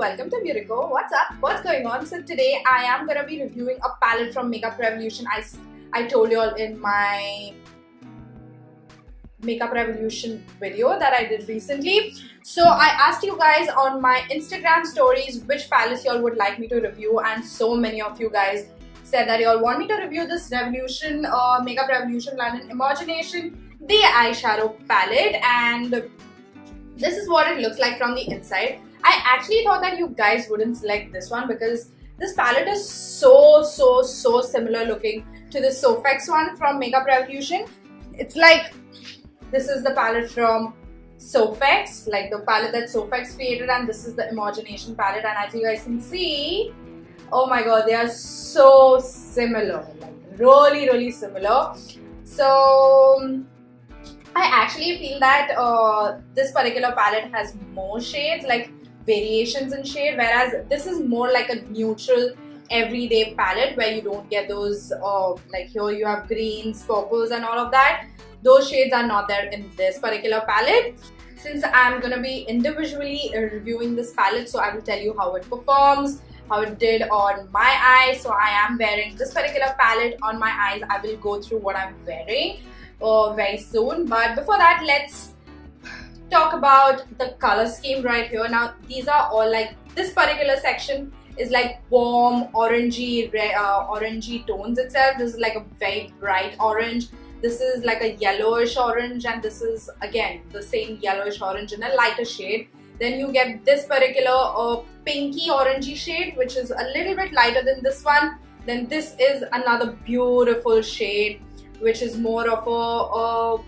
welcome to BeautiCo. What's up? What's going on? So today I am gonna be reviewing a palette from Makeup Revolution. I told you all in my Makeup Revolution video that I did recently. So I asked you guys on my Instagram stories which palettes y'all would like me to review, and so many of you guys said that y'all want me to review this Revolution, Makeup Revolution London Imogenation The Eyeshadow Palette, and this is what it looks like from the inside. I actually thought that you guys wouldn't select this one because this palette is so similar looking to the Sofx one from Makeup Revolution. It's like this is the palette from Sofx, like the palette that Sofx created, and this is the Imogenation palette. And as you guys can see, oh my god, they are so similar, like really similar. So I actually feel that this particular palette has more shades, like variations in shade, whereas this is more like a neutral everyday palette where you don't get those like here you have greens, purples and all of that. Those shades are not there in this particular palette. Since I'm gonna be individually reviewing this palette, so I will tell you how it performs, how it did on my eyes. So I am wearing this particular palette on my eyes. I will go through what I'm wearing very soon, but before that, let's talk about the color scheme right here. Now these are all like, this particular section is like warm orangey orangey tones itself. This is like a very bright orange, this is like a yellowish orange, and this is again the same yellowish orange in a lighter shade. Then you get this particular pinky orangey shade, which is a little bit lighter than this one. Then this is another beautiful shade, which is more of a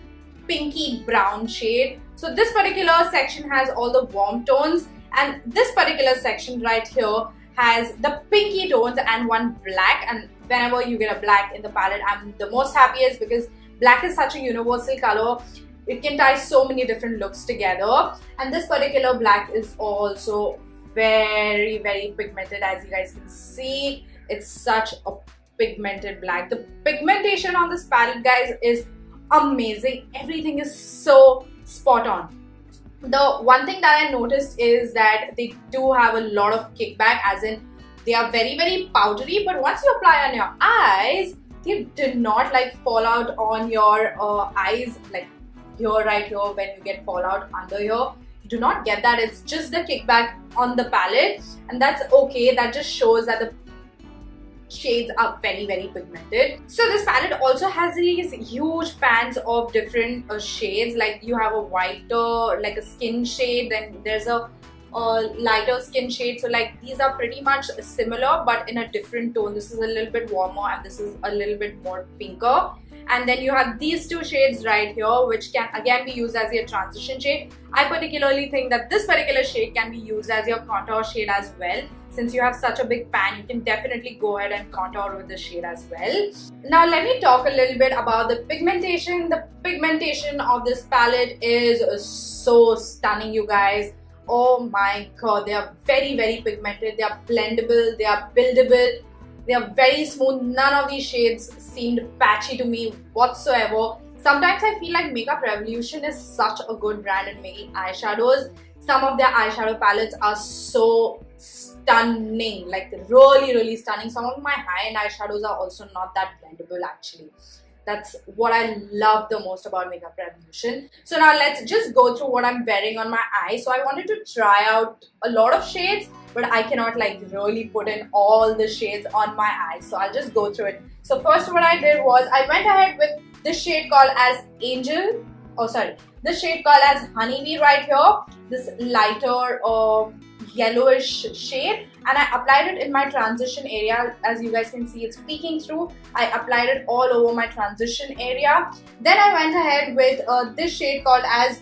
pinky brown shade. So this particular section has all the warm tones, and this particular section right here has the pinky tones and one black. And whenever you get a black in the palette, I'm the most happiest because black is such a universal color. It can tie so many different looks together, and this particular black is also very pigmented. As you guys can see, it's such a pigmented black. The pigmentation on this palette, guys, is amazing. Everything is so spot on. The one thing that I noticed is that they do have a lot of kickback, as in they are very powdery, but once you apply on your eyes, they do not like fall out on your eyes, like here, right here, when you get fallout under here. You do not get that. It's just the kickback on the palette, and that's okay. That just shows that the shades are very pigmented. So this palette also has these huge pans of different shades. Like you have a whiter, like a skin shade, then there's a lighter skin shade. So like these are pretty much similar but in a different tone. This is a little bit warmer and this is a little bit more pinker. And then you have these two shades right here, which can again be used as your transition shade. I particularly think that this particular shade can be used as your contour shade as well. Since you have such a big pan, you can definitely go ahead and contour with this shade as well. Now let me talk a little bit about the pigmentation. The pigmentation of this palette is so stunning, you guys. Oh my god, they are very pigmented. They are blendable, they are buildable, they are very smooth. None of these shades seemed patchy to me whatsoever. Sometimes I feel like Makeup Revolution is such a good brand in making eyeshadows. Some of their eyeshadow palettes are so stunning, like really stunning. Some of my high-end eyeshadows are also not that blendable actually. That's what I love the most about Makeup Revolution. So now let's just go through what I'm wearing on my eyes. So I wanted to try out a lot of shades, but I cannot like really put in all the shades on my eyes. So I'll just go through it. So first what I did was I went ahead with this shade called as Angel. Oh sorry, this shade called as Honeybee right here. This lighter yellowish shade, and I applied it in my transition area. As you guys can see, it's peeking through. I applied it all over my transition area. Then I went ahead with this shade called as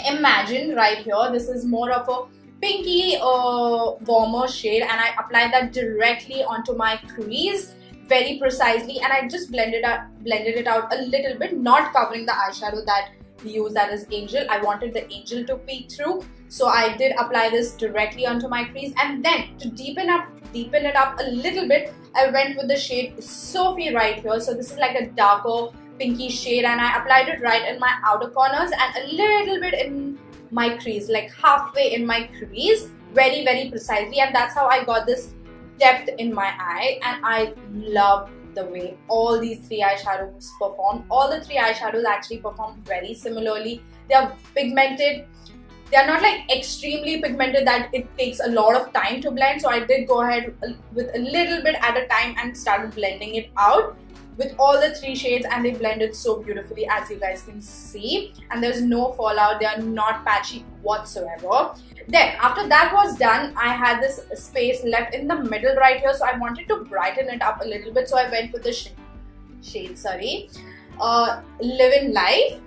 Imagine right here. This is more of a pinky warmer shade, and I applied that directly onto my crease very precisely, and I just blended it out a little bit, not covering the eyeshadow that we use, that is Angel. I wanted the Angel to peek through, so I did apply this directly onto my crease. And then to deepen it up a little bit, I went with the shade Sophie right here. So this is like a darker pinky shade, and I applied it right in my outer corners and a little bit in my crease, like halfway in my crease. very precisely, and that's how I got this depth in my eye. And I love the way all these three eyeshadows perform. All the three eyeshadows actually perform very similarly. They are pigmented. They are not like extremely pigmented that it takes a lot of time to blend. So I did go ahead with a little bit at a time and started blending it out with all the three shades, and they blended so beautifully, as you guys can see. And there's no fallout. They are not patchy whatsoever. Then after that was done, I had this space left in the middle right here, so I wanted to brighten it up a little bit. So I went with the shade, Live in Life.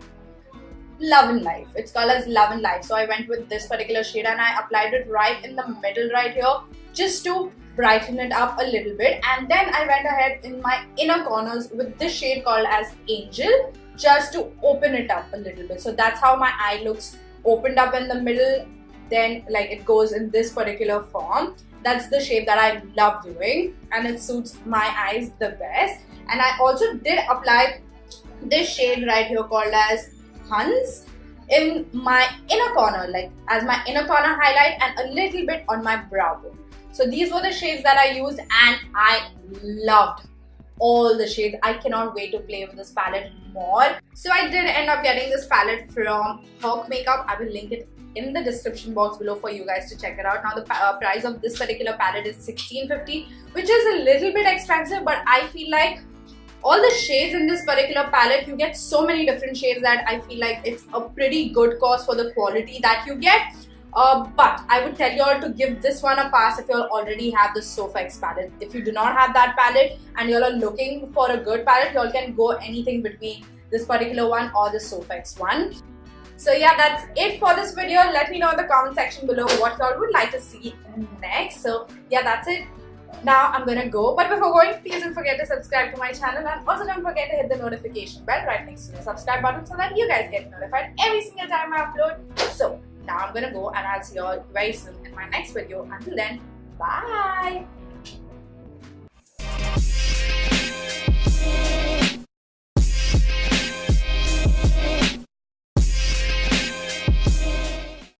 Love in Life. It's called as Love in Life. So I went with this particular shade and I applied it right in the middle right here, just to brighten it up a little bit. And then I went ahead in my inner corners with this shade called as Angel, just to open it up a little bit. So that's how my eye looks, opened up in the middle, then like it goes in this particular form. That's the shape that I love doing, and it suits my eyes the best. And I also did apply this shade right here called as Huns in my inner corner, like as my inner corner highlight, and a little bit on my brow bone. So these were the shades that I used, and I loved all the shades. I cannot wait to play with this palette more. So I did end up getting this palette from Hawk Makeup. I will link it in the description box below for you guys to check it out. Now the price of this particular palette is $16.50, which is a little bit expensive, but I feel like all the shades in this particular palette, you get so many different shades that I feel like it's a pretty good cost for the quality that you get. But I would tell you all to give this one a pass if you all already have the Sofa X palette. If you do not have that palette and you all are looking for a good palette, you all can go anything between this particular one or the Sofa X one. So yeah, that's it for this video. Let me know in the comment section below what you all would like to see next. So yeah, that's it. Now I'm gonna go, but before going, please don't forget to subscribe to my channel, and also don't forget to hit the notification bell right next to the subscribe button so that you guys get notified every single time I upload. So now I'm gonna go, and I'll see you all very soon in my next video. Until then, bye!